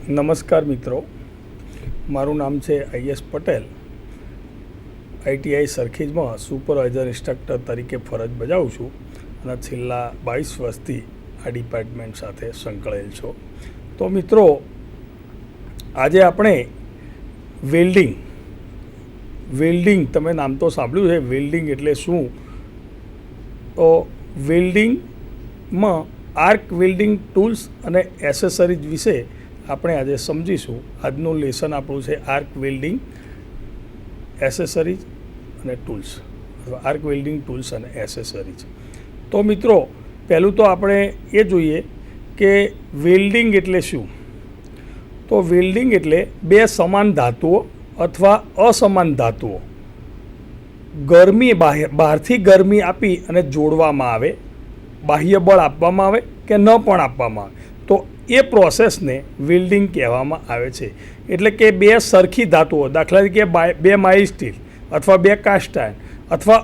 નમસ્કાર મિત્રો, મારું નામ છે IS પટેલ. ITI સરખેજમાં સુપરવાઇઝર ઇન્સ્ટ્રક્ટર તરીકે ફરજ બજાવું છું અને છેલ્લા 22 વર્ષથી આ ડિપાર્ટમેન્ટ સાથે સંકળાયેલ છું. તો મિત્રો, આજે આપણે વેલ્ડિંગ તમે નામ તો સાંભળ્યું છે. વેલ્ડિંગ એટલે શું? તો વેલ્ડિંગમાં આર્ક વેલ્ડિંગ ટૂલ્સ અને એસેસરીઝ વિશે આપણે આજે સમજીશું. આજનું લેસન આપણું છે આર્ક વેલ્ડિંગ એસેસરીઝ અને ટૂલ્સ, અથવા આર્ક વેલ્ડિંગ ટૂલ્સ અને એસેસરીઝ. તો મિત્રો, પહેલું તો આપણે એ જોઈએ કે વેલ્ડિંગ એટલે શું. તો વેલ્ડિંગ એટલે બે સમાન ધાતુઓ અથવા અસમાન ધાતુઓ બહારથી ગરમી આપી અને જોડવામાં આવે, બાહ્ય બળ આપવામાં આવે કે ન પણ આપવામાં આવે, તો એ પ્રોસેસને વેલ્ડિંગ કહેવામાં આવે છે. એટલે કે બે સરખી ધાતુઓ, દાખલા તરીકે બે માઇલ્ડ સ્ટીલ અથવા બે કાસ્ટ આયર્ન, અથવા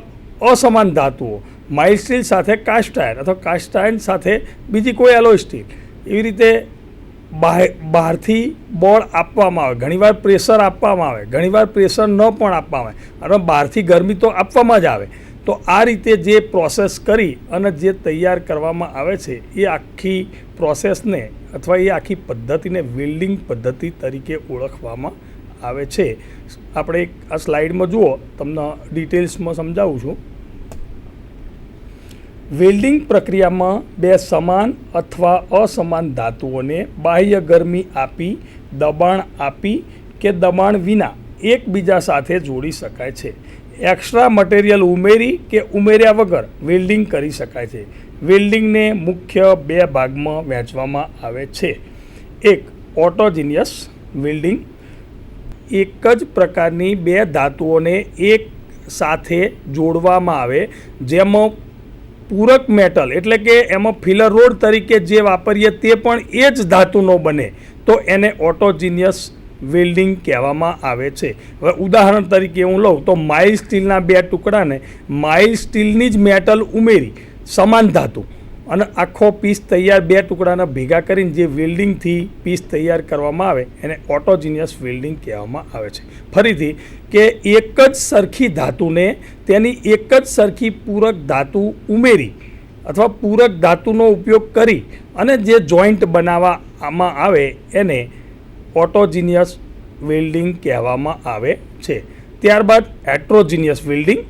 અસમાન ધાતુઓ માઇલ્ડ સ્ટીલ સાથે કાસ્ટ આયર્ન અથવા કાસ્ટ આયર્ન સાથે બીજી કોઈ એલોય સ્ટીલ, એવી રીતે બહારથી બળ આપવામાં આવે, ઘણીવાર પ્રેશર આપવામાં આવે, ઘણીવાર પ્રેશર ન પણ આપવામાં આવે, અને બહારથી ગરમી તો આપવામાં જ આવે. તો આ રીતે જે પ્રોસેસ કરી અને જે તૈયાર કરવામાં આવે છે એ આખી પ્રોસેસને અથવા એ આખી પદ્ધતિને વેલ્ડિંગ પદ્ધતિ તરીકે ઓળખવામાં આવે છે. આપણે આ સ્લાઇડમાં જુઓ, તમને ડિટેલ્સમાં સમજાવું છું. વેલ્ડિંગ પ્રક્રિયામાં બે સમાન અથવા અસમાન ધાતુઓને બાહ્ય ગરમી આપી, દબાણ આપી કે દબાણ વિના એકબીજા સાથે જોડી શકાય છે. એક્સ્ટ્રા મટીરિયલ ઉમેરી કે ઉમેર્યા વગર વેલ્ડિંગ કરી શકાય છે. વેલ્ડિંગને મુખ્ય બે ભાગમાં વહેંચવામાં આવે છે. એક, ઓટોજીનિયસ વેલ્ડિંગ. એક જ પ્રકારની બે ધાતુઓને એક સાથે જોડવામાં આવે, જેમાં પૂરક મેટલ એટલે કે એમાં ફિલર રોડ તરીકે જે વાપરીએ તે પણ એ જ ધાતુનો બને, તો એને ઓટોજીનિયસ વેલ્ડિંગ કહેવામાં આવે છે. હવે ઉદાહરણ તરીકે હું લઉં તો માઇલ્ડ સ્ટીલના બે ટુકડાને માઇલ્ડ સ્ટીલની જ મેટલ ઉમેરી, સમાન ધાતુ, અને આખો પીસ તૈયાર બે ટુકડાના ભેગા કરીને જે વેલ્ડિંગથી પીસ તૈયાર કરવામાં આવે એને ઓટોજીનિયસ વેલ્ડિંગ કહેવામાં આવે છે. ફરીથી, કે એક જ સરખી ધાતુને તેની એક જ સરખી પૂરક ધાતુ ઉમેરી અથવા પૂરક ધાતુનો ઉપયોગ કરી અને જે જોઈન્ટ બનાવવામાં આવે એને ઓટોજીનિયસ વેલ્ડિંગ કહેવામાં આવે છે. ત્યારબાદ હેટ્રોજીનિયસ વેલ્ડિંગ.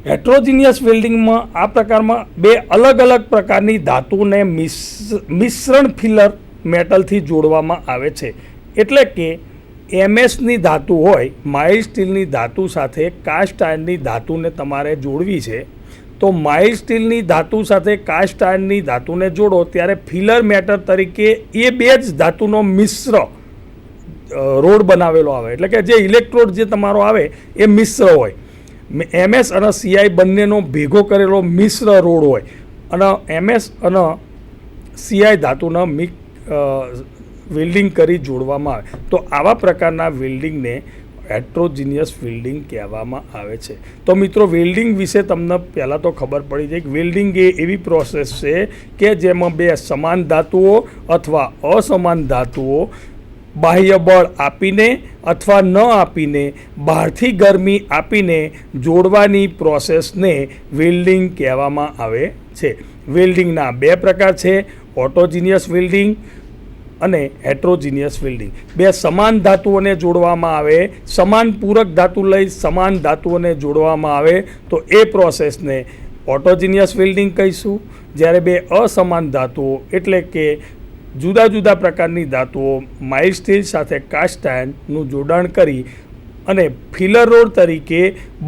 હેટ્રોજીનિયસ વેલ્ડિંગમાં આ પ્રકારમાં બે અલગ અલગ પ્રકારની ધાતુને મિશ્રણ ફિલર મેટલથી જોડવામાં આવે છે. એટલે કે એમએસની ધાતુ હોય, માઇલ્ડ સ્ટીલની ધાતુ સાથે કાસ્ટ આયર્નની ધાતુને તમારે જોડવી છે, તો માઇલ્ડ સ્ટીલની ધાતુ સાથે કાસ્ટ આયર્નની ધાતુને જોડો ત્યારે ફિલર મેટર તરીકે એ બે જ ધાતુનો મિશ્ર રોડ બનાવેલો આવે. એટલે કે જે ઇલેક્ટ્રોડ જે તમારો આવે એ મિશ્ર હોય. MS અને CI બંનેનો ભેગો કરેલો મિશ્ર રોડ હોય, અને MS અને CI ધાતુના વેલ્ડિંગ કરી જોડવામાં આવે. તો આવા પ્રકારના વેલ્ડિંગને હેટ્રોજીનિયસ વેલ્ડિંગ કહેવામાં આવે છે. તો મિત્રો, વેલ્ડિંગ વિશે તમને પહેલાં તો ખબર પડી જાય કે વેલ્ડિંગ એ એવી પ્રોસેસ છે કે જેમાં બે સમાન ધાતુઓ અથવા અસમાન ધાતુઓ બાહ્ય બળ આપીને અથવા ન આપીને, બહારથી ગરમી આપીને જોડવાની પ્રોસેસને વેલ્ડિંગ કહેવામાં આવે છે. વેલ્ડિંગના બે પ્રકાર છે, ઓટોજીનિયસ વેલ્ડિંગ અને હેટ્રોજીનિયસ વેલ્ડિંગ. બે સમાન ધાતુઓને જોડવામાં આવે, સમાન પૂરક ધાતુ લઈ સમાન ધાતુઓને જોડવામાં આવે તો એ પ્રોસેસને ઓટોજીનિયસ વેલ્ડિંગ કહીશું. જ્યારે બે અસમાન ધાતુઓ એટલે કે જુદા જુદા પ્રકારની ધાતુઓ માઇલ્ડ સ્ટીલ સાથે કાસ્ટ આયર્નનું જોડાણ કરી અને ફિલર રોડ તરીકે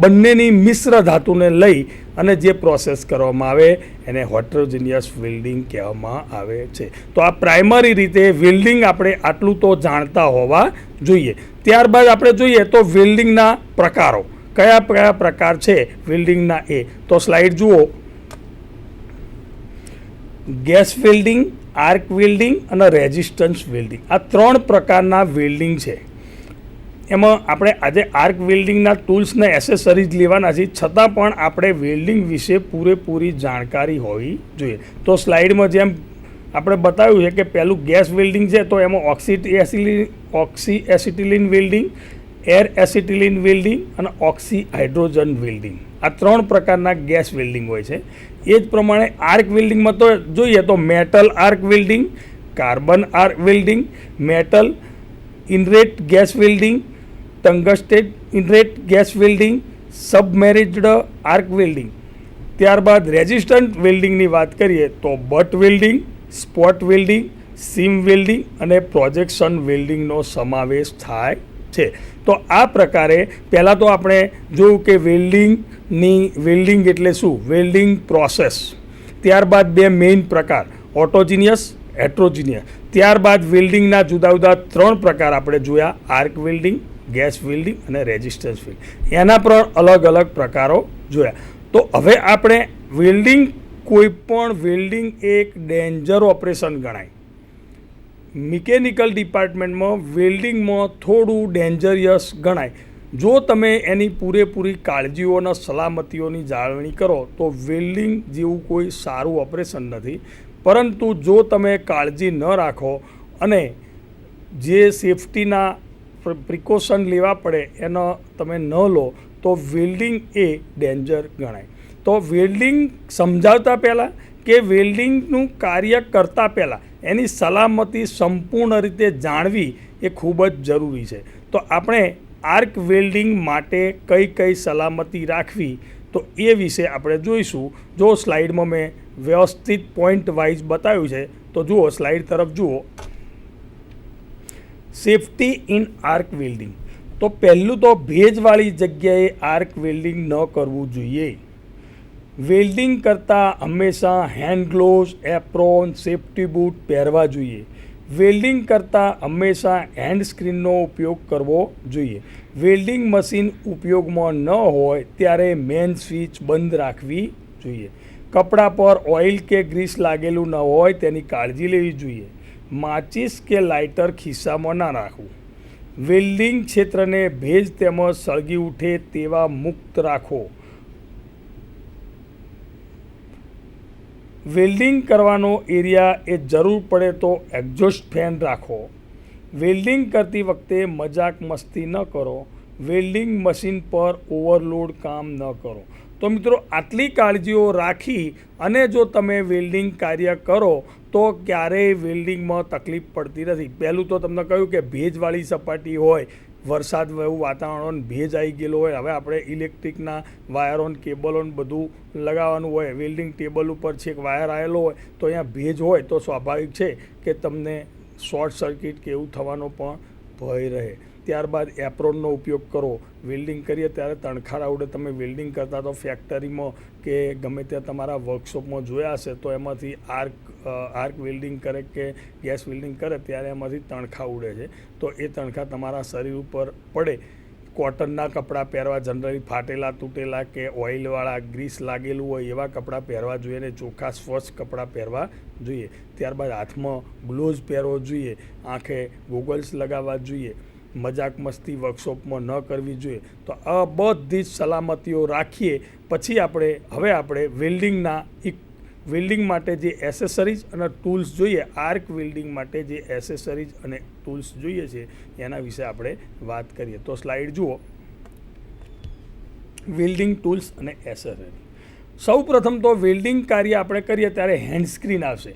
બંનેની મિશ્ર ધાતુને લઈ અને જે પ્રોસેસ કરવામાં આવે એને હેટ્રોજીનિયસ વેલ્ડિંગ કહેવામાં આવે છે. તો આ પ્રાઇમરી રીતે વેલ્ડિંગ આપણે આટલું તો જાણતા હોવા જોઈએ. ત્યારબાદ આપણે જોઈએ તો વેલ્ડિંગના પ્રકારો કયા કયા પ્રકાર છે વેલ્ડિંગના. તો સ્લાઇડ જુઓ. ગેસ વેલ્ડિંગ, આર્ક વેલ્ડિંગ અને રેઝિસ્ટન્સ વેલ્ડિંગ, આ ત્રણ પ્રકારના વેલ્ડિંગ છે. એમાં આપણે આજે આર્ક વેલ્ડિંગના ટૂલ્સને એસેસરીઝ લેવાના છે, છતાં પણ આપણે વેલ્ડિંગ વિશે પૂરેપૂરી જાણકારી હોવી જોઈએ. તો સ્લાઇડમાં જેમ આપણે બતાવ્યું છે કે પહેલું ગેસ વેલ્ડિંગ છે તો એમાં ઓક્સી acetylene welding, air acetylene welding અને ઓક્સી હાઇડ્રોજન વેલ્ડિંગ, આ 3 પ્રકારના ગેસ વેલ્ડિંગ હોય છે. એ જ પ્રમાણે આર્ક વેલ્ડિંગમાં તો જોઈએ તો metal arc welding, carbon arc welding, metal inert gas welding, tungsten inert gas welding, submerged arc welding. ત્યારબાદ રેઝિસ્ટન્ટ વેલ્ડિંગની વાત કરીએ તો butt welding, spot welding, seam welding અને પ્રોજેક્શન વેલ્ડિંગનો સમાવેશ થાય છે. તો આ પ્રકારે પહેલાં તો આપણે જોયું કે વેલ્ડિંગ એટલે શું, વેલ્ડિંગ પ્રોસેસ. ત્યારબાદ 2 મેઇન પ્રકાર, ઓટોજીનિયસ, હેટ્રોજીનિયસ. ત્યારબાદ વેલ્ડિંગના જુદા જુદા 3 પ્રકાર આપણે જોયા, આર્ક વેલ્ડિંગ, ગેસ વેલ્ડિંગ અને રેઝિસ્ટન્સ વેલ્ડિંગ. એના પણ અલગ અલગ પ્રકારો જોયા. તો હવે આપણે કોઈ પણ વેલ્ડિંગ એક ડેન્જર ઓપરેશન ગણાય. મિકેનિકલ ડિપાર્ટમેન્ટમાં વેલ્ડિંગમાં થોડું ડેન્જરિયસ ગણાય. જો તમે એની પૂરેપૂરી કાળજીઓ અને સલામતીઓની જાળવણી કરો તો વેલ્ડિંગ જેવું કોઈ સારું ઓપરેશન નથી. પરંતુ જો તમે કાળજી ન રાખો અને જે સેફટીના પ્રિકોશન લેવા પડે એનો તમે ન લો તો વેલ્ડિંગ એ ડેન્જર ગણાય. તો વેલ્ડિંગ સમજાવતા પહેલાં કે વેલ્ડિંગનું કાર્ય કરતાં પહેલાં એની સલામતી સંપૂર્ણ રીતે જાણવી એ ખૂબ જ જરૂરી છે. તો આપણે આર્ક વેલ્ડિંગ માટે કઈ સલામતી રાખવી તો એ વિશે આપણે જોઈશું. જો સ્લાઇડમાં મેં વ્યવસ્થિત પોઈન્ટ વાઇઝ બતાવ્યું છે તો જુઓ, સ્લાઇડ તરફ જુઓ. Safety in arc welding. તો પહેલું તો ભેજવાળી જગ્યાએ આર્ક વેલ્ડિંગ ન કરવું જોઈએ. વેલ્ડિંગ કરતાં હંમેશા hand gloves, apron, safety boot પહેરવા જોઈએ. વેલ્ડિંગ કરતાં હંમેશા હેન્ડ સ્ક્રીનનો ઉપયોગ કરવો જોઈએ. વેલ્ડિંગ મશીન ઉપયોગમાં ન હોય ત્યારે મેન સ્વિચ બંધ રાખવી જોઈએ. કપડા પર ઓઇલ કે ગ્રીસ લાગેલું ન હોય તેની કાળજી લેવી જોઈએ. માચિસ કે લાઇટર ખિસ્સામાં ના રાખવું. વેલ્ડિંગ ક્ષેત્રને ભેજ તેમજ સળગી ઉઠે તેવા મુક્ત રાખો. વેલ્ડિંગ કરવાનો એરિયા એ જરૂર પડે તો એક્ઝોસ્ટ ફેન રાખો. વેલ્ડિંગ કરતી વખતે મજાક મસ્તી ન કરો. વેલ્ડિંગ મશીન પર ઓવરલોડ કામ ન કરો. તો મિત્રો, આટલી કાળજીઓ રાખી અને જો તમે વેલ્ડિંગ કાર્ય કરો તો ક્યારેય વેલ્ડિંગમાં તકલીફ પડતી નથી. પહેલું તો તમને કહ્યું કે ભેજવાળી સપાટી હોય, વરસાદ એવું વાતાવરણ, ભેજ આવી ગયેલો હોય, હવે આપણે ઇલેક્ટ્રિકના વાયરોન, કેબલોન બધું લગાવવાનું હોય, વેલ્ડિંગ ટેબલ ઉપર છેક વાયર આવેલો હોય તો અહીંયા ભેજ હોય તો સ્વાભાવિક છે કે તમને શોર્ટ સર્કિટ કે એવું થવાનો પણ ભય રહે. ત્યારબાદ એપ્રોનનો ઉપયોગ કરો. વેલ્ડિંગ કરીએ ત્યારે તણખારા ઉડે. તમે વેલ્ડિંગ કરતા તો ફેક્ટરીમાં કે ગમે ત્યાં તમારા વર્કશોપમાં જોયા હશે તો એમાંથી આર્ક વેલ્ડિંગ કરે કે ગેસ વેલ્ડિંગ કરે ત્યારે એમાંથી તણખા ઉડે છે. તો એ તણખા તમારા શરીર ઉપર પડે. કોટનના કપડાં પહેરવા, જનરલી ફાટેલા તૂટેલા કે ઓઇલવાળા, ગ્રીસ લાગેલું હોય એવા કપડાં પહેરવા જોઈએ ને ચોખ્ખા સ્વચ્છ કપડાં પહેરવા જોઈએ. ત્યારબાદ હાથમાં ગ્લોવ્સ પહેરવો જોઈએ. આંખે ગોગલ્સ લગાવવા જોઈએ. મજાક મસ્તી વર્કશોપમાં ન કરવી જોઈએ. તો આ બધી જ સલામતીઓ રાખીએ પછી આપણે વેલ્ડિંગ માટે જે એસેસરીઝ અને ટૂલ્સ જોઈએ, આર્ક વેલ્ડિંગ માટે જે એસેસરીઝ અને ટૂલ્સ જોઈએ છે એના વિશે આપણે વાત કરીએ. તો સ્લાઇડ જુઓ. વેલ્ડિંગ ટૂલ્સ અને એસેસરી. સૌ પ્રથમ તો વેલ્ડિંગ કાર્ય આપણે કરીએ ત્યારે હેન્ડ સ્ક્રીન આવશે.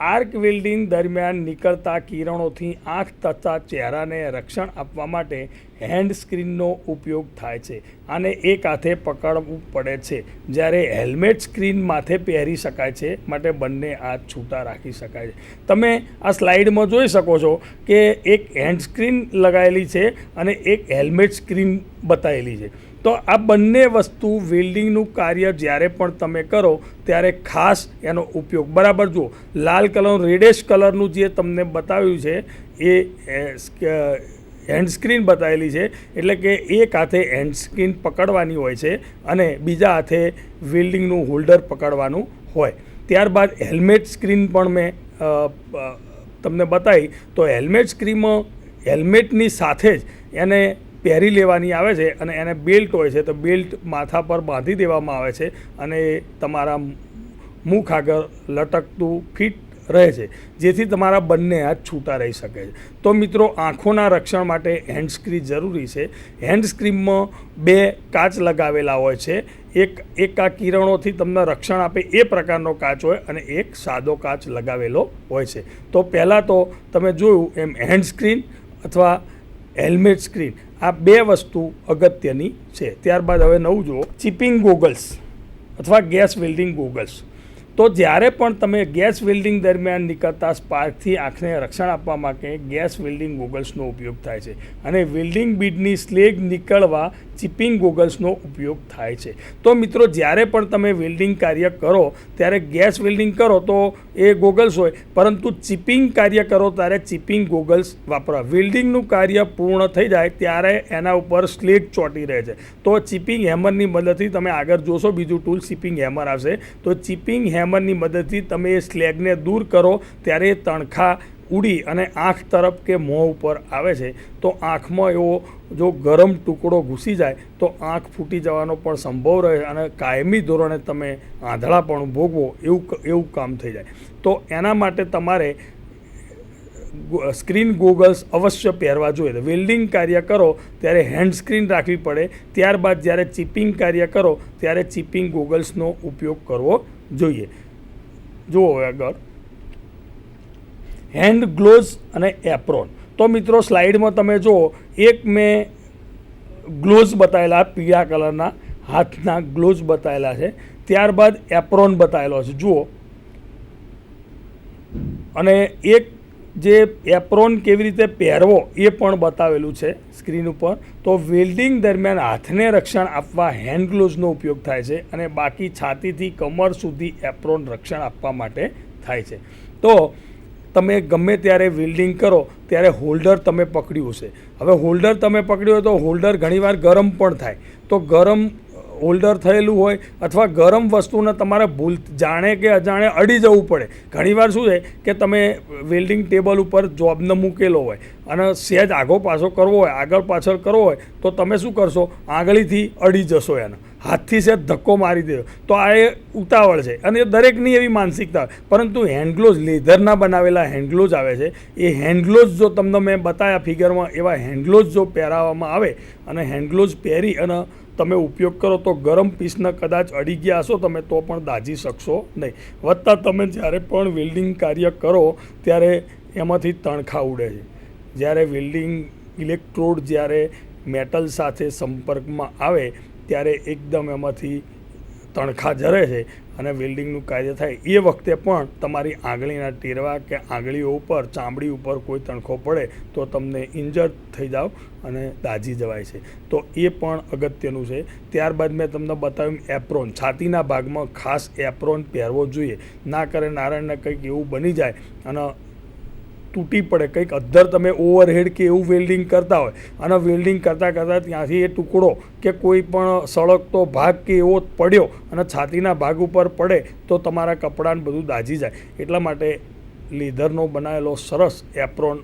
આર્ક વેલ્ડિંગ દરમિયાન નીકળતા કિરણોથી આંખ તથા ચહેરાને રક્ષણ આપવા માટે હેન્ડ સ્ક્રીનનો ઉપયોગ થાય છે. આને એક હાથે પકડવું પડે છે. જ્યારે હેલ્મેટ સ્ક્રીન માથે પહેરી શકાય છે, માટે બંને હાથ છૂટા રાખી શકાય છે. તમે આ સ્લાઇડમાં જોઈ શકો છો કે એક હેન્ડ સ્ક્રીન લગાવેલી છે અને એક હેલ્મેટ સ્ક્રીન બતાવેલી છે. તો આ બંને વસ્તુ વેલ્ડિંગનું કાર્ય જ્યારે પણ તમે કરો ત્યારે ખાસ એનો ઉપયોગ બરાબર જુઓ. લાલ કલર, રેડિશ કલરનું જે તમને બતાવ્યું છે એ હેન્ડ સ્ક્રીન બતાવેલી છે. એટલે કે એક હાથે હેન્ડ સ્ક્રીન પકડવાની હોય છે અને બીજા હાથે વેલ્ડિંગનું હોલ્ડર પકડવાનું હોય. ત્યારબાદ હેલ્મેટ સ્ક્રીન પણ મેં તમને બતાવી. તો હેલ્મેટ સ્ક્રીનમાં હેલ્મેટની સાથે જ એને પહેરી લેવાની આવે છે અને એને બેલ્ટ હોય છે તો બેલ્ટ માથા પર બાંધી દેવામાં આવે છે અને તમારા મુખ આગળ લટકતું ફિટ રહે છે, જેથી તમારા બંને હાથ છૂટા રહી શકે છે. તો મિત્રો, આંખોના રક્ષણ માટે હેન્ડસ્ક્રીન જરૂરી છે. હેન્ડસ્ક્રીનમાં 2 કાચ લગાવેલા હોય છે. એક આ કિરણોથી તમને રક્ષણ આપે એ પ્રકારનો કાચ હોય અને એક સાદો કાચ લગાવેલો હોય છે. તો પહેલાં તો તમે જોયું એમ હેન્ડસ્ક્રીન અથવા હેલ્મેટ સ્ક્રીન, આ 2 વસ્તુ અગત્યની છે. ત્યારબાદ હવે નવું જુઓ, ચીપિંગ ગોગલ્સ અથવા ગેસ વેલ્ડિંગ ગોગલ્સ. તો જ્યારે પણ તમે ગેસ વેલ્ડિંગ દરમિયાન નીકળતા સ્પાર્કથી આંખને રક્ષણ આપવા માટે ગેસ વેલ્ડિંગ ગોગલ્સનો ઉપયોગ થાય છે, અને વેલ્ડિંગ બીડની સ્લેગ નીકળવા ચીપિંગ ગોગલ્સનો ઉપયોગ થાય છે. તો મિત્રો, જ્યારે પણ તમે વેલ્ડિંગ કાર્ય કરો ત્યારે ગેસ વેલ્ડિંગ કરો તો એ ગોગલ્સ હોય, પરંતુ ચીપિંગ કાર્ય કરો ત્યારે ચીપિંગ ગોગલ્સ વાપરવા. વેલ્ડિંગનું કાર્ય પૂર્ણ થઈ જાય ત્યારે એના ઉપર સ્લેગ ચોંટી રહે છે. તો ચીપિંગ હેમરની મદદથી તમે આગળ જોશો, બીજું ટૂલ ચીપિંગ હેમર આવશે. તો ચીપિંગ હેમરની મદદથી તમે એ સ્લેગને દૂર કરો ત્યારે તણખા ઉડી અને આંખ તરફ કે મોં ઉપર આવે છે. તો આંખમાં એવો જો ગરમ ટુકડો ઘૂસી જાય તો આંખ ફૂટી જવાનો પણ સંભવ રહે અને કાયમી ધોરણે તમે આંધળાપણું ભોગવો એવું કામ થઈ જાય. તો એના માટે તમારે સ્ક્રીન ગોગલ્સ અવશ્ય પહેરવા જોઈએ. વેલ્ડિંગ કાર્ય કરો ત્યારે હેન્ડ સ્ક્રીન રાખવી પડે. ત્યારબાદ જ્યારે ચીપિંગ કાર્ય કરો ત્યારે ચીપિંગ ગોગલ્સનો ઉપયોગ કરવો જોઈએ. જુઓ હવે આગળ, હેન્ડ ગ્લોવ્સ અને એપ્રોન. તો મિત્રો, સ્લાઇડમાં તમે જુઓ, એક મેં ગ્લોવ્સ બતાવેલા પીળા કલરના હાથના ગ્લોવ્સ બતાવેલા છે. ત્યારબાદ એપ્રોન બતાવેલો છે, જુઓ. અને એક જે એપ્રોન કેવી રીતે પહેરવો એ પણ બતાવેલું છે સ્ક્રીન ઉપર. તો વેલ્ડિંગ દરમિયાન હાથને રક્ષણ આપવા હેન્ડ ગ્લોવ્સનો ઉપયોગ થાય છે, અને બાકી છાતીથી કમર સુધી એપ્રોન રક્ષણ આપવા માટે થાય છે. તો તમે ગમે ત્યારે વેલ્ડિંગ કરો ત્યારે હોલ્ડર તમે પકડ્યું હશે. હવે હોલ્ડર તમે પકડ્યું હોય તો હોલ્ડર ઘણીવાર ગરમ પણ થાય. તો ગરમ હોલ્ડર થયેલું હોય અથવા ગરમ વસ્તુને તમારે જાણે કે અજાણે અડી જવું પડે. ઘણીવાર શું છે કે તમે વેલ્ડિંગ ટેબલ ઉપર જોબને મૂકેલો હોય અને સહેજ આગો પાછો કરવો હોય, આગળ પાછળ કરવો હોય, તો તમે શું કરશો? આંગળીથી અડી જશો, એને હાથથી સહેજ ધક્કો મારી દેજો. તો આ એ ઉતાવળ છે અને દરેકની એવી માનસિકતા હોય. પરંતુ હેન્ડગ્લોવ્સ, લેધરના બનાવેલા હેન્ડગ્લોવ્સ આવે છે. એ હેન્ડગ્લોવ્સ જો તમને મેં બતાવ્યા ફિગરમાં, એવા હેન્ડગ્લોવ્સ જો પહેરાવવામાં આવે અને હેન્ડગ્લોવ્સ પહેરી અને તમે ઉપયોગ કરો તો ગરમ પીસને કદાચ અડી ગયા હશો તમે તો પણ દાઝી શકશો નહીં. વત્તા તમે જ્યારે પણ વેલ્ડિંગ કાર્ય કરો ત્યારે એમાંથી તણખા ઉડે છે. જ્યારે વેલ્ડિંગ ઇલેક્ટ્રોડ જ્યારે મેટલ સાથે સંપર્કમાં આવે ત્યારે એકદમ એમાંથી તણખા જરે છે અને વેલ્ડિંગનું કાર્ય થાય. એ વખતે પણ તમારી આંગળીના ટેરવા કે આંગળીઓ ઉપર, ચામડી ઉપર કોઈ તણખો પડે તો તમને ઇન્જર્ડ થઈ જાઓ અને દાઝી જવાય છે. તો એ પણ અગત્યનું છે. ત્યારબાદ મેં તમને બતાવ્યું એપ્રોન. છાતીના ભાગમાં ખાસ એપ્રોન પહેરવો જોઈએ. ના કરે નારાયણને કંઈક એવું બની જાય અને તૂટી પડે, કંઈક અદ્ધર તમે ઓવરહેડ કે એવું વેલ્ડિંગ કરતા હોય અને વેલ્ડિંગ કરતાં ત્યાંથી એ ટુકડો કે કોઈ પણ સળગતો ભાગ કે એવો પડ્યો અને છાતીના ભાગ ઉપર પડે તો તમારા કપડાને બધું દાઝી જાય. એટલા માટે લેધરનો બનાવેલો સરસ એપ્રોન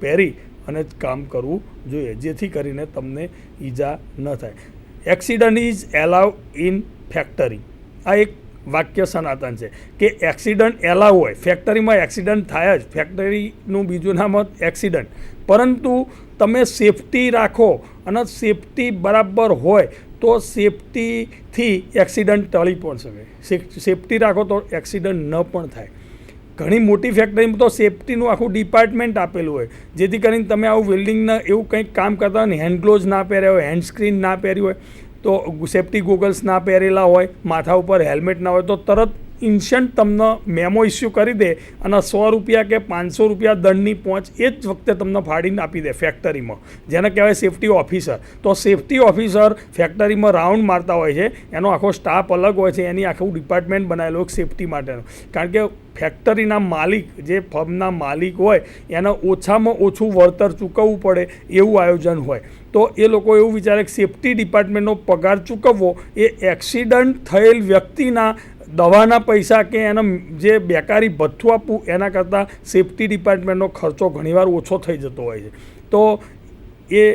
પહેરી અને જ કામ કરવું જોઈએ, જેથી કરીને તમને ઈજા ન થાય. Accident is allow in factory. આ એક વાક્ય સનાતન છે કે એક્સિડન્ટ એલાવ હોય. ફેક્ટરીમાં એક્સિડન્ટ થાય જ, ફેક્ટરીનું બીજું નામ એક્સિડન્ટ. પરંતુ તમે સેફટી રાખો અને સેફટી બરાબર હોય તો સેફટીથી એક્સિડન્ટ ટળી પણ શકે. સેફટી રાખો તો એક્સિડન્ટ ન પણ થાય. ઘણી મોટી ફેક્ટરીમાં તો સેફટીનું આખું ડિપાર્ટમેન્ટ આપેલું હોય, જેથી કરીને તમે આવું વેલ્ડિંગના એવું કંઈક કામ કરતા હોય ને, હેન્ડ ગ્લોવ્સ ના પહેર્યા હોય, હેન્ડ સ્ક્રીન ના પહેરી હોય, તો સેફ્ટી ગોગલ્સ ના પહેરેલા હોય, માથા ઉપર હેલ્મેટ ના હોય, તો તરત ઇન્સ્ટન્ટ તમને મેમો ઇસ્યુ કરી દે અને 100 રૂપિયા કે 500 રૂપિયા દંડની પહોંચ એ જ વખતે તમને ફાડીને આપી દે ફેક્ટરીમાં, જેને કહેવાય સેફ્ટી ઓફિસર. તો સેફ્ટી ઓફિસર ફેક્ટરીમાં રાઉન્ડ મારતા હોય છે, એનો આખો સ્ટાફ અલગ હોય છે, એની આખું ડિપાર્ટમેન્ટ બનાવેલું હોય સેફ્ટી માટેનું. કારણ કે ફેક્ટરીના માલિક, જે ફર્મના માલિક હોય, એને ઓછામાં ઓછું વળતર ચૂકવવું પડે એવું આયોજન હોય. તો એ લોકો એવું વિચારે કે સેફ્ટી ડિપાર્ટમેન્ટનો પગાર ચૂકવવો એ એક્સિડન્ટ થયેલ વ્યક્તિના દવાના પૈસા કે એના જે બેકારી ભથ્થું આપવું એના કરતાં સેફ્ટી ડિપાર્ટમેન્ટનો ખર્ચો ઘણીવાર ઓછો થઈ જતો હોય છે. તો એ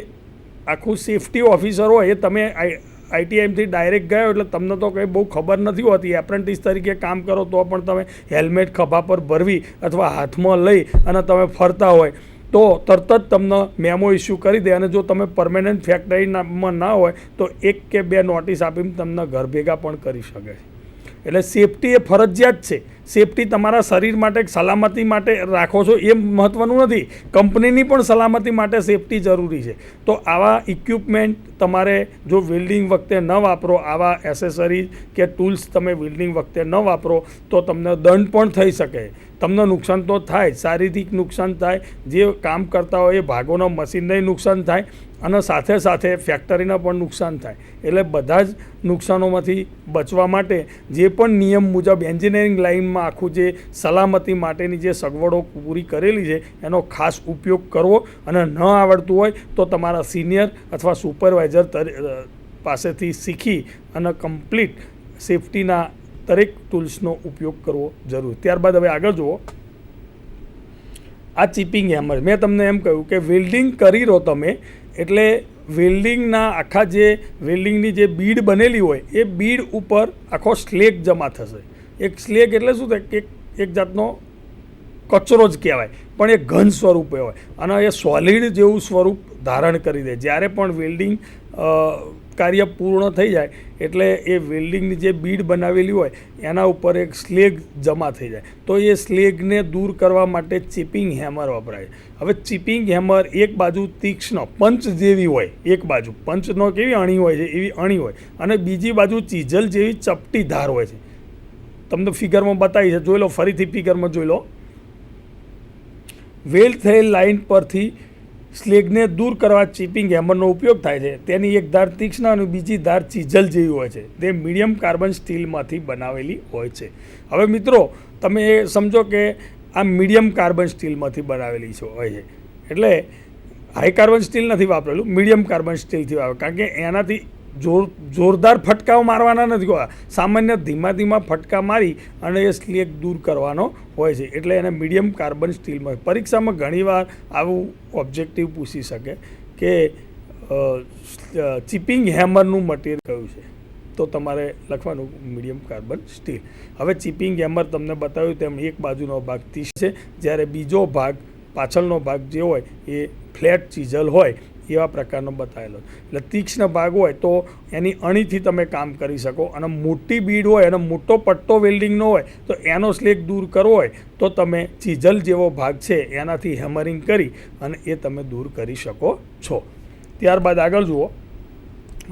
આખું સેફ્ટી ઓફિસર હોય એ તમે ITIથી ડાયરેક્ટ ગયો એટલે તમને તો કંઈ બહુ ખબર નથી હોતી. એપ્રેન્ટિસ તરીકે કામ કરો તો પણ તમે હેલ્મેટ ખભા પર ભરવી અથવા હાથમાં લઈ અને તમે ફરતા હોય તો તરત જ તમને મેમો ઇસ્યુ કરી દે, અને જો તમે પરમેનન્ટ ફેક્ટરીમાં ના હોય તો 1 કે 2 નોટિસ આપીને તમને ઘર ભેગા પણ કરી શકે છે. એટલે સેફટી એ ફરજિયાત છે. સેફટી તમારા શરીર માટે, સલામતી માટે રાખો છો એ મહત્ત્વનું નથી, કંપનીની પણ સલામતી માટે સેફટી જરૂરી છે. તો આવા ઇક્વિપમેન્ટ તમારે જો વેલ્ડિંગ વખતે ન વાપરો, આવા એસેસરીઝ કે ટૂલ્સ તમે વેલ્ડિંગ વખતે ન વાપરો તો તમને દંડ પણ થઈ શકે. તમને નુકસાન તો થાય, શારીરિક નુકસાન થાય, જે કામ કરતા હોય એ ભાગોના મશીનને નુકસાન થાય અને સાથે સાથે ફેક્ટરીને પણ નુકસાન થાય. એટલે બધા જ નુકસાનોમાંથી બચવા માટે જે પણ નિયમ મુજબ એન્જિનિયરિંગ લાઇનમાં આખું જે સલામતી માટેની જે સગવડો પૂરી કરેલી છે એનો ખાસ ઉપયોગ કરવો, અને ન આવડતું હોય તો તમારા સિનિયર અથવા સુપરવાઇઝર પાસેથી શીખી અને કમ્પ્લીટ સેફટીના દરેક ટૂલ્સનો ઉપયોગ કરવો જરૂર. ત્યારબાદ હવે આગળ જુઓ, આ ચિપિંગ હેમર. મેં તમને એમ કહ્યું કે વેલ્ડિંગ કરી રહો તમે એટલે વેલ્ડિંગના આખા જે વેલ્ડિંગની જે બીડ બનેલી હોય એ બીડ ઉપર આખો સ્લેગ જમા થશે. એક સ્લેગ એટલે શું થાય કે એક જાતનો કચરો જ કહેવાય, પણ એ ઘન સ્વરૂપે હોય અને એ સોલિડ જેવું સ્વરૂપ ધારણ કરી દે. જ્યારે પણ વેલ્ડિંગ કાર્ય પૂર્ણ થઈ જાય એટલે એ વેલ્ડિંગની જે બીડ બનાવેલી હોય એના ઉપર એક સ્લેગ જમા થઈ જાય. તો એ સ્લેગને દૂર કરવા માટે ચિપિંગ હેમર વપરાય. હવે ચિપિંગ હેમર એક બાજુ તીક્ષ્ણ પંચ જેવી હોય, એક બાજુ પંચનો કેવી અણી હોય છે એવી અણી હોય, અને બીજી બાજુ ચીઝલ જેવી ચપટી ધાર હોય છે. તમને ફિગરમાં બતાવી છે, જોઈ લો, ફરીથી ફિગરમાં જોઈ લો. વેલ્ડ થયેલ લાઇન પરથી સ્લેગને દૂર કરવા ચિપિંગ હેમરનો ઉપયોગ થાય છે. તેની એક ધાર તીક્ષ્ણ અને બીજી ધાર ચીઝલ જેવી હોય છે. તે મીડિયમ કાર્બન સ્ટીલમાંથી બનાવેલી હોય છે. હવે મિત્રો તમે એ સમજો કે આ મીડિયમ કાર્બન સ્ટીલમાંથી બનાવેલી હોય છે, એટલે હાઈ કાર્બન સ્ટીલ નથી વાપરેલું, મીડિયમ કાર્બન સ્ટીલથી વાપરે, કારણ કે એનાથી જોરદાર ફટકાઓ મારવાના નથી હોતા, સામાન્ય ધીમા ધીમા ફટકા મારી અને એ સ્લેગ દૂર કરવાનો હોય છે. એટલે એને મીડિયમ કાર્બન સ્ટીલમાં. પરીક્ષામાં ઘણીવાર આવું ઓબ્જેક્ટિવ પૂછી શકે કે ચિપિંગ હેમરનું મટીરિયલ કયું છે, તો તમારે લખવાનું મીડિયમ કાર્બન સ્ટીલ. હવે ચિપિંગ હેમર તમને બતાવ્યું તેમ એક બાજુનો ભાગ 30 છે, જ્યારે બીજો ભાગ પાછળનો ભાગ જે હોય એ ફ્લેટ ચીઝલ હોય એવા પ્રકારનો બતાવેલો. એટલે તીક્ષ્ણ ભાગ હોય તો એની અણીથી તમે કામ કરી શકો, અને મોટી બીડ હોય અને મોટો પટ્ટો વેલ્ડિંગનો હોય તો એનો સ્લેગ દૂર કરવો હોય તો તમે ચીઝલ જેવો ભાગ છે એનાથી હેમરિંગ કરી અને એ તમે દૂર કરી શકો છો. ત્યારબાદ આગળ જુઓ,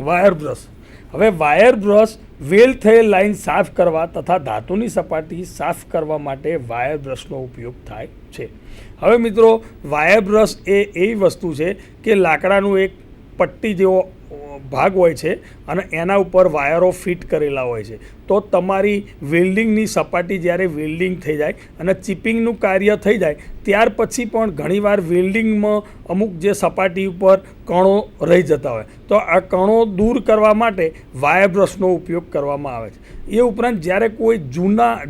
વાયર બ્રશ. હવે વાયર બ્રશ વેલ્ડ થયેલ લાઇન સાફ કરવા તથા ધાતુની સપાટી સાફ કરવા માટે વાયર બ્રશનો ઉપયોગ થાય છે. હવે મિત્રો વાયર બ્રશ એ એવી વસ્તુ છે કે લાકડાનું એક પટ્ટી જેવો ભાગ હોય છે અને એના ઉપર વાયરો ફિટ કરેલા હોય છે. તો તમારી વેલ્ડિંગની સપાટી જ્યારે વેલ્ડિંગ થઈ જાય અને ચિપિંગનું કાર્ય થઈ જાય ત્યાર પછી પણ ઘણીવાર વેલ્ડિંગમાં અમુક જે સપાટી ઉપર કણો રહી જતા હોય તો આ કણો દૂર કરવા માટે વાયર બ્રશનો ઉપયોગ કરવામાં આવે છે. એ ઉપરાંત જ્યારે કોઈ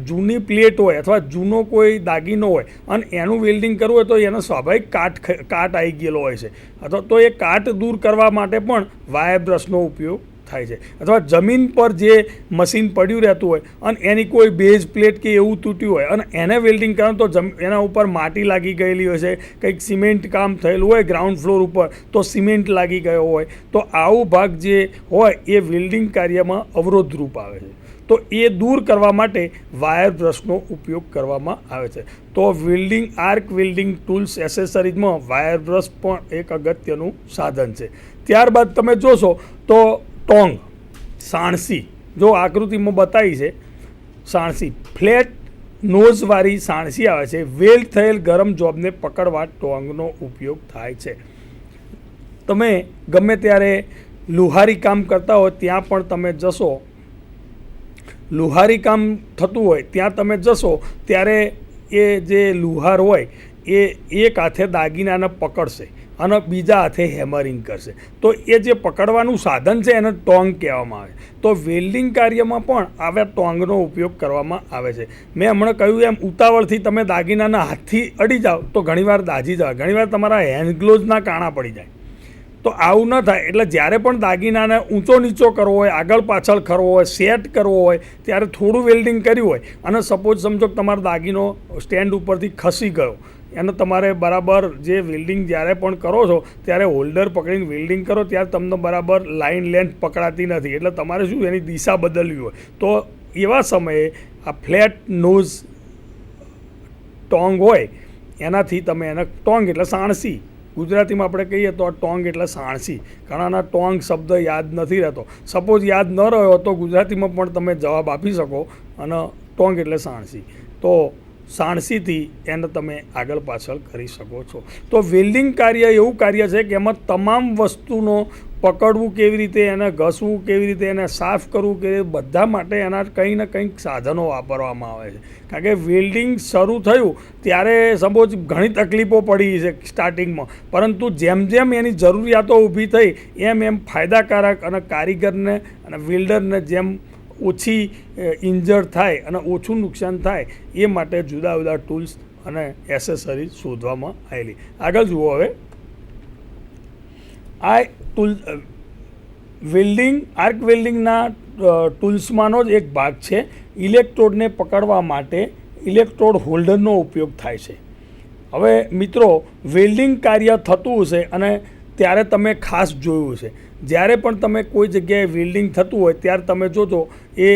જૂની પ્લેટ હોય અથવા જૂનો કોઈ દાગીનો હોય અને એનું વેલ્ડિંગ કરવું હોય તો એનો સ્વાભાવિક કાટ આવી ગયેલો હોય છે, અથવા તો એ કાટ દૂર કરવા માટે પણ વાયર બ્રશનો ઉપયોગ થાય છે. અથવા જમીન પર જે મશીન પડ્યું રહેતું હોય અને એની કોઈ બેઝ પ્લેટ કે એવું તૂટ્યું હોય અને એને વેલ્ડિંગ કરવાનું તો એના ઉપર માટી લાગી ગયેલી હોય છે, કંઈક સિમેન્ટ કામ થયેલું હોય ગ્રાઉન્ડ ફ્લોર ઉપર તો સિમેન્ટ લાગી ગયો હોય તો આવું ભાગ જે હોય એ વેલ્ડિંગ કાર્યમાં અવરોધરૂપ આવે છે. તો એ દૂર કરવા માટે વાયર બ્રશનો ઉપયોગ કરવામાં આવે છે. તો વેલ્ડિંગ આર્ક વેલ્ડિંગ ટૂલ્સ એસેસરીઝમાં વાયર બ્રશ પણ એક અગત્યનું સાધન છે. ત્યારબાદ તમે જોશો તો ટોંગ, સાણસી, જો આકૃતિમાં બતાવી છે સાણસી, ફ્લેટ નોઝવાળી સાણસી આવે છે. વેલ્ડ થયેલ ગરમ જોબને પકડવા ટોંગનો ઉપયોગ થાય છે. તમે ગમે ત્યારે લુહારી કામ કરતા હોય ત્યાં પણ તમે જશો, લુહારી કામ થતું હોય ત્યાં તમે જશો ત્યારે એ જે લુહાર હોય એ એક હાથે દાગીનાને પકડશે અને બીજા હાથે હેમરિંગ કરશે. તો એ જે પકડવાનું સાધન છે એને ટોંગ કહેવામાં આવે. તો વેલ્ડિંગ કાર્યમાં પણ આવા ટોંગનો ઉપયોગ કરવામાં આવે છે. મેં હમણાં કહ્યું એમ ઉતાવળથી તમે દાગીનાના હાથથી અડી જાઓ તો ઘણીવાર દાઝી જાવ, ઘણીવાર તમારા હેન્ડ ગ્લોવ્સના કાણા પડી જાય. તો આવું ન થાય. એટલે જ્યારે પણ દાગીનાને ઊંચો નીચો કરવો હોય, આગળ પાછળ કરવો હોય, સેટ કરવો હોય, ત્યારે થોડું વેલ્ડિંગ કર્યું હોય અને સપોઝ સમજો કે તમારો દાગીનો સ્ટેન્ડ ઉપરથી ખસી ગયો, એને તમારે બરાબર જે વેલ્ડિંગ જ્યારે પણ કરો છો ત્યારે હોલ્ડર પકડીને વેલ્ડિંગ કરો ત્યારે તમને બરાબર લાઇન લેન્થ પકડાતી નથી. એટલે તમારે શું એની દિશા બદલવી હોય તો એવા સમયે આ ફ્લેટ નોઝ ટોંગ હોય એનાથી તમે એને, ટોંગ એટલે સાણસી, ગુજરાતીમાં આપણે કહીએ તો ટોંગ એટલે સાણસી. ઘણાના ટોંગ શબ્દ યાદ નથી રહેતો. સપોઝ યાદ ન રહ્યો તો ગુજરાતીમાં પણ તમે જવાબ આપી શકો અને ટોંગ એટલે સાણસી. તો સાણસીથી એને તમે આગળ પાછળ કરી શકો છો. તો વેલ્ડિંગ કાર્ય એવું કાર્ય છે કે એમાં તમામ વસ્તુનો પકડવું કેવી રીતે, એને ઘસવું કેવી રીતે, એને સાફ કરવું કે બધા માટે એના કંઈ ને કંઈક સાધનો વાપરવામાં આવે છે. કારણ કે વેલ્ડિંગ શરૂ થયું ત્યારે સપોઝ ઘણી તકલીફો પડી છે સ્ટાર્ટિંગમાં, પરંતુ જેમ જેમ એની જરૂરિયાતો ઊભી થઈ એમ ફાયદાકારક અને કારીગરને અને વેલ્ડરને જેમ ઓછી ઇન્જર થાય અને ઓછું નુકસાન થાય એ માટે જુદા જુદા ટૂલ્સ અને એસેસરીઝ શોધવામાં આવેલી. આગળ જુઓ. હવે આ ટૂલ વેલ્ડિંગ, આર્ક વેલ્ડિંગના ટૂલ્સમાંનો જ એક ભાગ છે. ઇલેક્ટ્રોડને પકડવા માટે ઇલેક્ટ્રોડ હોલ્ડરનો ઉપયોગ થાય છે. હવે મિત્રો, વેલ્ડિંગ કાર્ય થતું હશે અને ત્યારે તમે ખાસ જોયું છે, જ્યારે પણ તમે કોઈ જગ્યાએ વેલ્ડિંગ થતું હોય ત્યારે તમે જોજો એ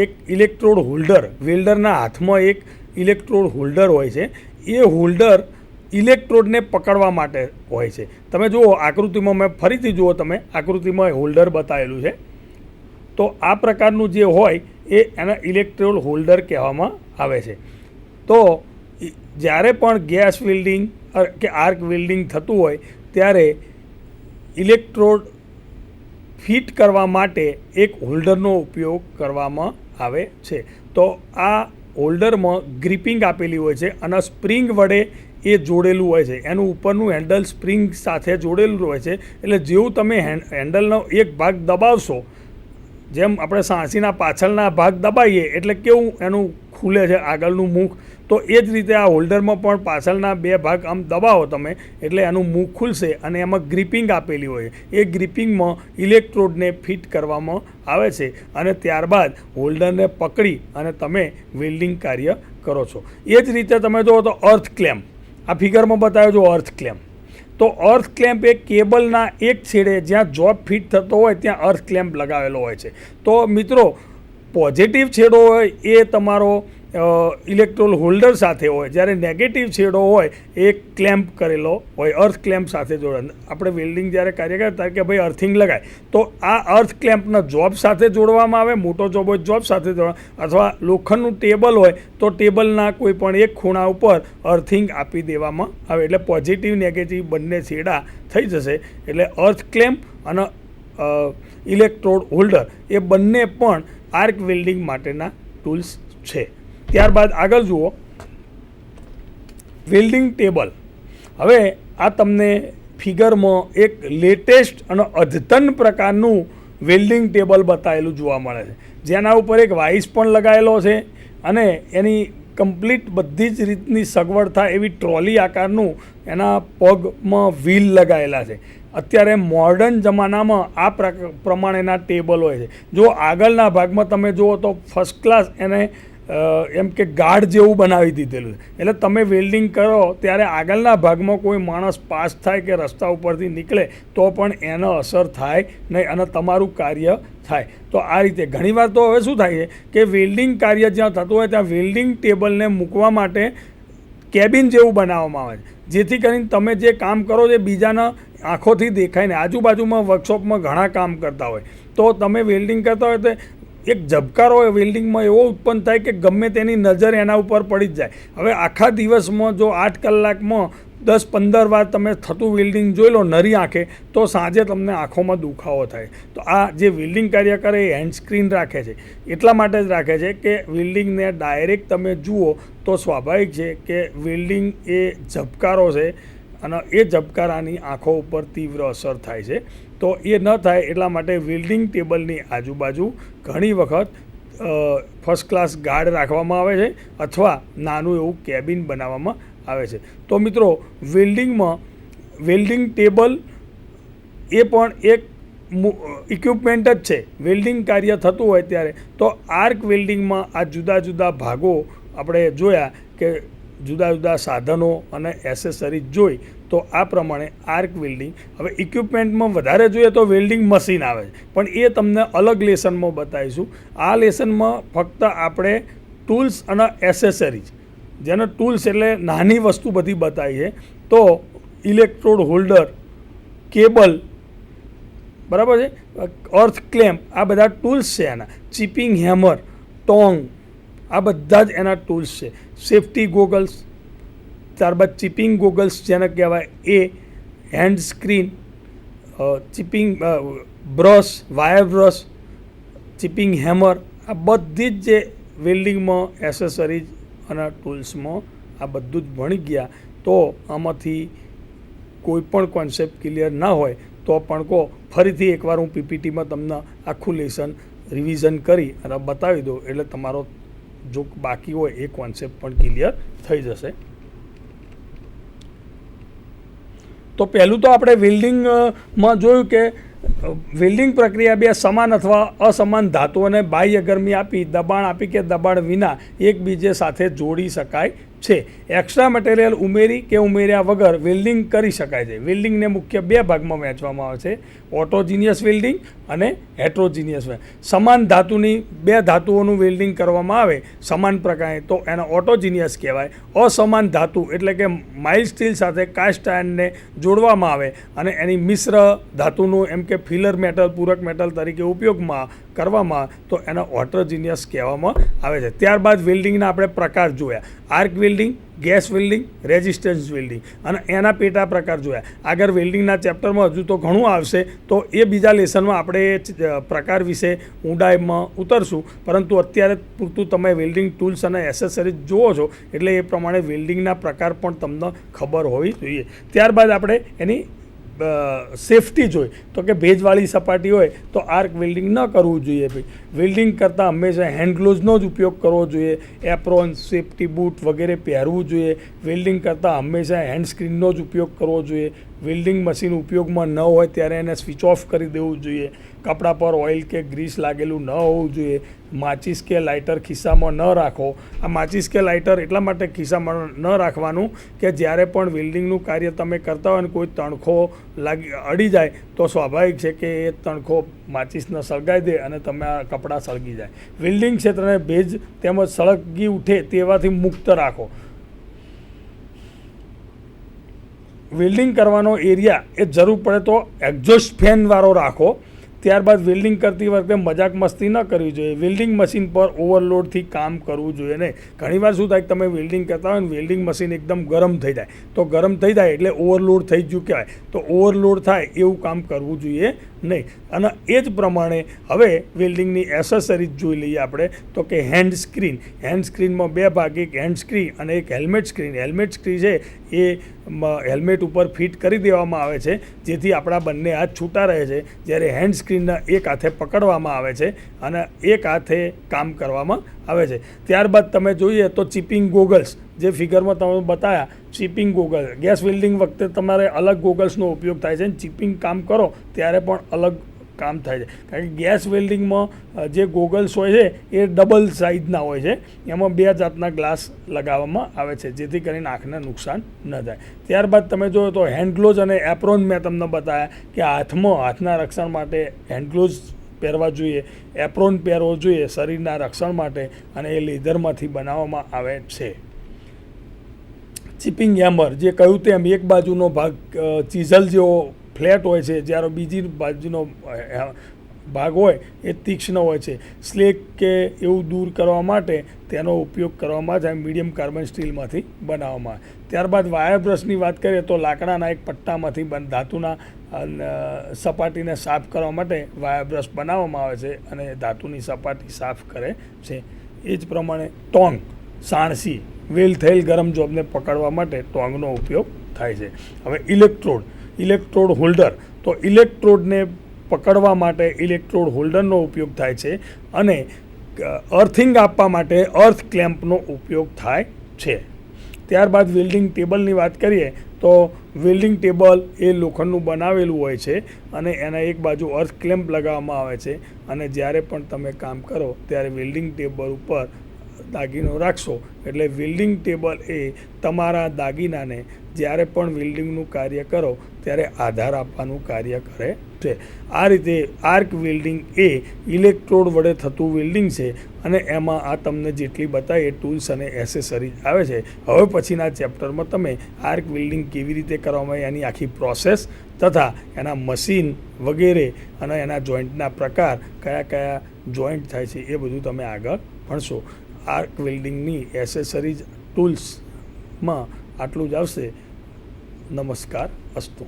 એક ઇલેક્ટ્રોડ હોલ્ડર, વેલ્ડરના હાથમાં એક ઇલેક્ટ્રોડ હોલ્ડર હોય છે. એ હોલ્ડર ઇલેક્ટ્રોડને પકડવા માટે હોય છે. તમે જુઓ આકૃતિમાં, મેં ફરીથી જુઓ, તમે આકૃતિમાં હોલ્ડર બતાવેલું છે. તો આ પ્રકારનું જે હોય એને ઇલેક્ટ્રોડ હોલ્ડર કહેવામાં આવે છે. તો જ્યારે પણ ગેસ વેલ્ડિંગ કે આર્ક વેલ્ડિંગ થતું હોય ત્યારે ઇલેક્ટ્રોડ ફિટ કરવા માટે એક હોલ્ડરનો ઉપયોગ કરવામાં આવે છે. તો આ હોલ્ડરમાં ગ્રીપિંગ આપેલી હોય છે અને સ્પ્રિંગ વડે એ જોડેલું હોય છે. એનું ઉપરનું હેન્ડલ સ્પ્રિંગ સાથે જોડેલું હોય છે. એટલે જેવું તમે હેન્ડલનો એક ભાગ દબાવશો, જેમ આપણે સાણસીના પાછળના ભાગ દબાવીએ એટલે કેવું એનું ખુલે છે આગળનું મુખ, તો એ જ રીતે આ હોલ્ડરમાં પણ પાછળના બે ભાગ આમ દબાવો તમે એટલે એનું મુખ ખુલશે અને એમાં ગ્રીપિંગ આપેલી હોય. એ ગ્રીપિંગમાં ઇલેક્ટ્રોડને ફિટ કરવામાં આવે છે અને ત્યારબાદ હોલ્ડરને પકડી અને તમે વેલ્ડિંગ કાર્ય કરો છો. એ જ રીતે તમે જુઓ તો અર્થ ક્લેમ્પ, આ ફિગરમાં બતાવ્યો જો અર્થ ક્લેમ્પ. તો અર્થ ક્લેમ્પ એ કેબલના એક છેડે જ્યાં જોબ ફિટ થતો હોય ત્યાં અર્થ ક્લેમ્પ લગાવેલો હોય છે. તો મિત્રો, પોઝિટિવ છેડો હોય એ તમારો ઇલેક્ટ્રોડ હોલ્ડર સાથે હોય, જ્યારે નેગેટિવ છેડો હોય એ ક્લેમ્પ કરેલો હોય, અર્થ ક્લેમ્પ સાથે જોડે. આપણે વેલ્ડિંગ જ્યારે કાર્ય કરતા કે ભાઈ અર્થિંગ લગાય તો આ અર્થ ક્લેમ્પના જોબ સાથે જોડવામાં આવે, મોટો જોબ હોય જોબ સાથે જોડવા, અથવા લોખંડનું ટેબલ હોય તો ટેબલના કોઈ પણ એક ખૂણા ઉપર અર્થિંગ આપી દેવામાં આવે. એટલે પોઝિટિવ નેગેટિવ બંને છેડા થઈ જશે. એટલે અર્થ ક્લેમ્પ અને ઇલેક્ટ્રોડ હોલ્ડર એ બંને પણ આર્ક વેલ્ડિંગ માટેના ટૂલ્સ છે. ત્યારબાદ આગળ જુઓ, વેલ્ડિંગ ટેબલ. હવે આ તમને ફિગરમાં એક લેટેસ્ટ અને અદ્યતન પ્રકારનું વેલ્ડિંગ ટેબલ બતાવેલું જોવા મળે છે, જેના ઉપર એક વાઇસ પણ લગાવેલો છે અને એની કમ્પ્લીટ બધી જ રીતની સગવડ થાય એવી ટ્રોલી આકારનું એના પગમાં વ્હીલ લગાવેલા છે. અત્યારે મોડર્ન જમાનામાં આ પ્રમાણેના ટેબલ હોય છે. જો આગળના ભાગમાં તમે જુઓ તો ફર્સ્ટ ક્લાસ એને એમ કે ગાર્ડ જેવું બનાવી દીધેલું છે. એટલે તમે વેલ્ડિંગ કરો ત્યારે આગળના ભાગમાં કોઈ માણસ પાસ થાય કે રસ્તા ઉપરથી નીકળે તો પણ એને અસર થાય નહીં અને તમારું કાર્ય થાય. તો આ રીતે ઘણીવાર તો હવે શું થાય છે કે વેલ્ડિંગ કાર્ય જ્યાં થતું હોય ત્યાં વેલ્ડિંગ ટેબલને મૂકવા માટે કેબિન જેવું બનાવવામાં આવે છે, જેથી કરીને તમે જે કામ કરો છો બીજાના આંખોથી દેખાય ને. આજુબાજુમાં વર્કશોપમાં ઘણા કામ કરતા હોય તો તમે વેલ્ડિંગ કરતા હોય તો એક ઝબકારો વેલ્ડિંગમાં એવો ઉત્પન્ન થાય કે ગમે તેની નજર એના ઉપર પડી જ જાય. હવે આખા દિવસમાં જો 8 કલાકમાં 10-15 વાર તમે થતું વેલ્ડિંગ જોઈ લો નરી આંખે તો સાંજે તમને આંખોમાં દુખાવો થાય. તો આ જે વેલ્ડિંગ કાર્ય કરે એ હેન્ડ સ્ક્રીન રાખે છે, એટલા માટે જ રાખે છે કે વેલ્ડિંગને ડાયરેક્ટ તમે જુઓ તો સ્વાભાવિક છે કે વેલ્ડિંગ એ ઝબકારો છે અને એ ઝબકારાની આંખો ઉપર તીવ્ર અસર થાય છે. તો એ ન થાય એટલા માટે વેલ્ડિંગ ટેબલની આજુબાજુ ઘણી વખત ફર્સ્ટ ક્લાસ ગાર્ડ રાખવામાં આવે છે અથવા નાનું એવું કેબિન બનાવવામાં આવે છે. તો મિત્રો, વેલ્ડિંગમાં વેલ્ડિંગ ટેબલ એ પણ એક ઇક્વિપમેન્ટ જ છે. વેલ્ડિંગ કાર્ય થતું હોય ત્યારે તો આર્ક વેલ્ડિંગમાં આ જુદા જુદા ભાગો આપણે જોયા કે જુદા જુદા સાધનો અને એસેસરીઝ જોઈ તો આ પ્રમાણે આર્ક વેલ્ડિંગ. હવે ઇક્વિપમેન્ટમાં વધારે જોઈએ તો વેલ્ડિંગ મશીન આવે છે, પણ એ તમને અલગ લેસનમાં બતાવીશું. આ લેસનમાં ફક્ત આપણે ટૂલ્સ અને એસેસરીઝ, જેનો ટૂલ્સ એટલે નાની વસ્તુ બધી બતાવી છે. તો ઇલેક્ટ્રોડ હોલ્ડર, કેબલ, બરાબર છે, અર્થ ક્લેમ્પ, આ બધા ટૂલ્સ છે એના. ચિપિંગ હેમર, ટોંગ, આ બધા જ એના ટૂલ્સ છે. સેફ્ટી ગોગલ્સ, ત્યારબાદ ચિપિંગ ગોગલ્સ જેને કહેવાય એ, hand screen, chipping brush, wire brush, chipping hammer, આ બધી જ જે વેલ્ડિંગમાં એસેસરીઝ અને ટૂલ્સમાં આ બધું જ ભણી ગયા. તો આમાંથી કોઈ પણ કોન્સેપ્ટ ક્લિયર ના હોય તો પણ કહો, ફરીથી એકવાર હું પીપીટીમાં તમને આખું લેસન રિવિઝન કરી અને બતાવી દઉં, એટલે તમારો જો બાકી હોય એ કોન્સેપ્ટ પણ ક્લિયર થઈ જશે. તો પહેલું તો આપણે વેલ્ડિંગમાં જોયું કે વેલ્ડિંગ પ્રક્રિયા બે સમાન અથવા અસમાન ધાતુઓને બાહ્ય ગરમી આપી, દબાણ આપી કે દબાણ વિના એકબીજા સાથે જોડી શકાય છે. એક્સ્ટ્રા મટીરિયલ ઉમેરી કે ઉમેર્યા વગર વેલ્ડિંગ કરી શકાય છે. વેલ્ડિંગને મુખ્ય બે ભાગમાં વહેંચવામાં આવે છે, ઓટોજીનિયસ વેલ્ડિંગ અને હેટ્રોજીનિયસ વેલ્ડિંગ. સમાન ધાતુની બે ધાતુઓનું વેલ્ડિંગ કરવામાં આવે સમાન પ્રકારે તો એને ઓટોજીનિયસ કહેવાય. અસમાન ધાતુ એટલે કે માઇલ્ડ સ્ટીલ સાથે કાસ્ટ આયર્નને જોડવામાં આવે અને એની મિશ્ર ધાતુનું એમ કે ફિલર મેટલ, પૂરક મેટલ તરીકે ઉપયોગમાં કરવામાં તો એને ઓટોજીનિયસ કહેવામાં આવે છે. ત્યારબાદ વેલ્ડિંગના આપણે પ્રકાર જોયા, arc welding, gas welding, resistance welding, અને એના પેટા પ્રકાર જોયા. આગળ વેલ્ડિંગના ચેપ્ટરમાં હજુ તો ઘણું આવશે, તો એ બીજા લેસનમાં આપણે પ્રકાર વિશે ઊંડાઈમાં ઉતરશું. પરંતુ અત્યારે પૂરતું તમે વેલ્ડિંગ ટૂલ્સ અને એસેસરીઝ જુઓ છો એટલે એ પ્રમાણે વેલ્ડિંગના પ્રકાર પણ તમને ખબર હોવી જોઈએ. ત્યારબાદ આપણે એની સેફટી જોઈ તો કે ભેજવાળી સપાટી હોય તો આર્ક વેલ્ડિંગ ન કરવું જોઈએ. ભાઈ વેલ્ડિંગ કરતાં હંમેશા હેન્ડ ગ્લોવ્સનો જ ઉપયોગ કરવો જોઈએ, એપ્રોન, સેફટી બૂટ વગેરે પહેરવું જોઈએ. વેલ્ડિંગ કરતાં હંમેશા હેન્ડ સ્ક્રીનનો જ ઉપયોગ કરવો જોઈએ. વેલ્ડિંગ મશીન ઉપયોગમાં ન હોય ત્યારે એને સ્વિચ ઓફ કરી દેવું જોઈએ. કપડા પર ઓઇલ કે ગ્રીસ લાગેલું ન હોવું જોઈએ. માચિસ કે લાઇટર ખિસ્સામાં ન રાખો. આ માચિસ કે લાઇટર એટલા માટે ખિસ્સામાં ન રાખવાનું કે જ્યારે પણ વેલ્ડિંગનું કાર્ય તમે કરતા હોય અને કોઈ તણખો અડી જાય તો સ્વાભાવિક છે કે એ તણખો માચિસને સળગાવી દે અને તમે આ કપડાં સળગી જાય. વેલ્ડિંગ ક્ષેત્રને ભેજ તેમજ સળગી ઉઠે તેવાથી મુક્ત રાખો. વેલ્ડિંગ કરવાનો એરિયા એ જરૂર પડે તો એક્ઝોસ્ટ ફેનવાળો રાખો. ત્યારબાદ વેલ્ડિંગ કરતી વખતે મજાક મસ્તી ન કરવી જોઈએ. વેલ્ડિંગ મશીન પર ઓવરલોડથી કામ કરવું જોઈએ નહીં. ઘણીવાર શું થાય, તમે વેલ્ડિંગ કરતા હોય ને વેલ્ડિંગ મશીન એકદમ ગરમ થઈ જાય, તો ગરમ થઈ જાય એટલે ઓવરલોડ થઈ ગયું કહેવાય. તો ઓવરલોડ થાય એવું કામ કરવું જોઈએ નહીં. અને એ જ પ્રમાણે હવે વેલ્ડિંગની એસેસરીઝ જોઈ લઈએ આપણે. તો કે હેન્ડ સ્ક્રીન. હેન્ડ સ્ક્રીનમાં બે ભાગ, એક હેન્ડ સ્ક્રીન અને એક હેલ્મેટ સ્ક્રીન. હેલ્મેટ સ્ક્રીન છે એ હેલ્મેટ ઉપર ફિટ કરી દેવામાં આવે છે જેથી આપણા બંને હાથ છૂટા રહે છે, જ્યારે હેન્ડ સ્ક્રીનને એક હાથે પકડવામાં આવે છે અને એક હાથે કામ કરવામાં આવે છે. ત્યારબાદ તમે જોઈએ તો ચિપિંગ ગોગલ્સ, જે ફિગરમાં તમે બતાવ્યા, ચિપિંગ ગોગલ્સ. ગેસ વેલ્ડિંગ વખતે તમારે અલગ ગોગલ્સનો ઉપયોગ થાય છે અને ચિપિંગ કામ કરો ત્યારે પણ અલગ કામ થાય છે. કારણ કે ગેસ વેલ્ડિંગમાં જે ગોગલ્સ હોય છે એ ડબલ સાઇઝના હોય છે. એમાં બે જાતના ગ્લાસ લગાવવામાં આવે છે જેથી કરીને આંખને નુકસાન ન થાય. ત્યારબાદ તમે જોયો તો હેન્ડ ગ્લોવ્સ અને એપ્રોન મેં તમને બતાવ્યા કે હાથના રક્ષણ માટે હેન્ડ ગ્લોવ્સ પહેરવા જોઈએ, એપ્રોન પહેરવો જોઈએ શરીરના રક્ષણ માટે, અને એ લેધરમાંથી બનાવવામાં આવે છે. ચિપિંગ હેમર, જે કહ્યું તેમ એક બાજુનો ભાગ ચીઝલ જેવો ફ્લેટ હોય છે, જ્યારે બીજી બાજુનો ભાગ હોય એ તીક્ષ્ણ હોય છે. સ્લેક કે એવું દૂર કરવા માટે તેનો ઉપયોગ કરવામાં આવે, મીડિયમ કાર્બન સ્ટીલમાંથી બનાવવામાં આવે. ત્યારબાદ વાયર બ્રશની વાત કરીએ તો લાકડાના એક પટ્ટામાંથી ધાતુના સપાટીને સાફ કરવા માટે વાયર બ્રશ બનાવવામાં આવે છે અને ધાતુની સપાટી સાફ કરે છે. એ જ પ્રમાણે ટોંગ, સાણસી, વેલ થયેલ ગરમ જોબને પકડવા માટે ટોંગનો ઉપયોગ થાય છે. હવે ઇલેક્ટ્રોડ હોલ્ડર, તો ઇલેક્ટ્રોડને પકડવા માટે ઇલેક્ટ્રોડ હોલ્ડરનો ઉપયોગ થાય છે અને અર્થિંગ આપવા માટે અર્થ ક્લેમ્પનો ઉપયોગ થાય છે. ત્યારબાદ વેલ્ડિંગ ટેબલની વાત કરીએ તો વેલ્ડિંગ ટેબલ એ લોખંડનું બનાવેલું હોય છે અને એના એક બાજુ અર્થ ક્લેમ્પ લગાવવામાં આવે છે અને જ્યારે પણ તમે કામ કરો ત્યારે વેલ્ડિંગ ટેબલ ઉપર દાગીનો રાખશો એટલે વેલ્ડિંગ ટેબલ એ તમારા દાગીનાને જ્યારે પણ વેલ્ડિંગનું કાર્ય કરો ત્યારે આધાર આપવાનું કાર્ય કરે છે. આ રીતે આર્ક વેલ્ડિંગ એ ઇલેક્ટ્રોડ વડે થતું વેલ્ડિંગ છે અને એમાં આ તમને જેટલી બતાવી એ ટૂલ્સ અને એસેસરીઝ આવે છે. હવે પછીના ચેપ્ટરમાં તમે આર્ક વેલ્ડિંગ કેવી રીતે કરવામાં આવે એની આખી પ્રોસેસ તથા એના મશીન વગેરે અને એના જોઈન્ટના પ્રકાર કયા કયા જોઈન્ટ થાય છે એ બધું તમે આગળ ભણશો. આર્ક વેલ્ડિંગની એસેસરીઝ ટૂલ્સમાં આટલું જ આવશે. નમસ્કાર અસ્તુ.